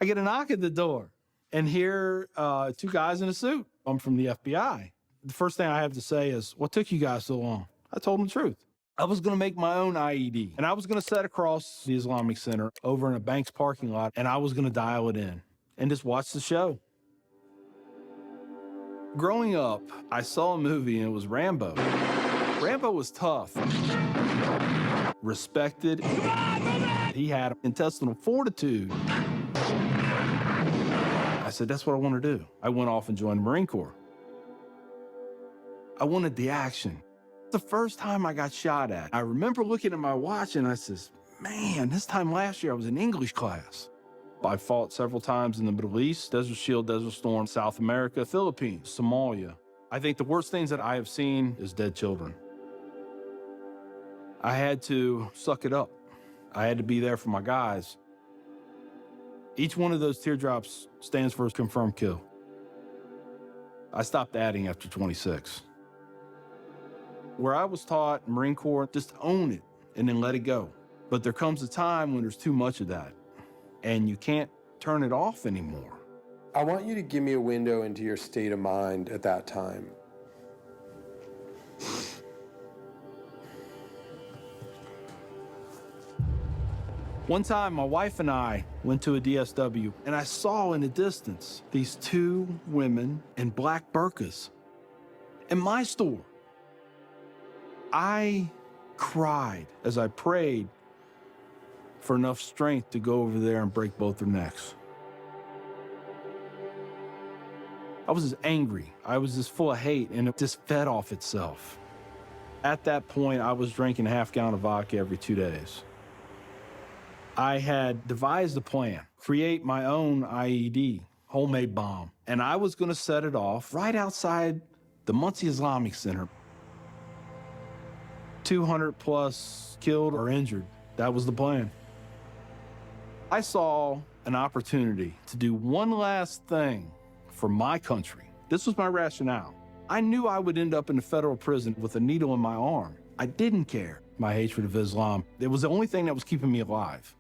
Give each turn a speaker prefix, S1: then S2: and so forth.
S1: I get a knock at the door and hear two guys in a suit. I'm from the FBI. The first thing I have to say is, what took you guys so long? I told them the truth. I was going to make my own IED, and I was going to set across the Islamic Center over in a bank's parking lot, and I was going to dial it in and just watch the show. Growing up, I saw a movie, and it was Rambo. Rambo was tough, respected. He had intestinal fortitude. I said, that's what I want to do. I went off and joined the Marine Corps. I wanted the action. The first time I got shot at, I remember looking at my watch and I says, man, this time last year I was in English class. I fought several times in the Middle East, Desert Shield, Desert Storm, South America, Philippines, Somalia. I think the worst things that I have seen is dead children. I had to suck it up. I had to be there for my guys. Each one of those teardrops stands for a confirmed kill. I stopped adding after 26. Where I was taught, Marine Corps, just own it and then let it go. But there comes a time when there's too much of that and you can't turn it off anymore.
S2: I want you to give me a window into your state of mind at that time.
S1: One time, my wife and I went to a DSW, and I saw in the distance these two women in black burqas in my store. I cried as I prayed for enough strength to go over there and break both their necks. I was just angry. I was just full of hate, and it just fed off itself. At that point, I was drinking a half-gallon of vodka every 2 days. I had devised a plan, create my own IED, homemade bomb, and I was going to set it off right outside the Muncie Islamic Center. 200 plus killed or injured. That was the plan. I saw an opportunity to do one last thing for my country. This was my rationale. I knew I would end up in a federal prison with a needle in my arm. I didn't care. My hatred of Islam, it was the only thing that was keeping me alive.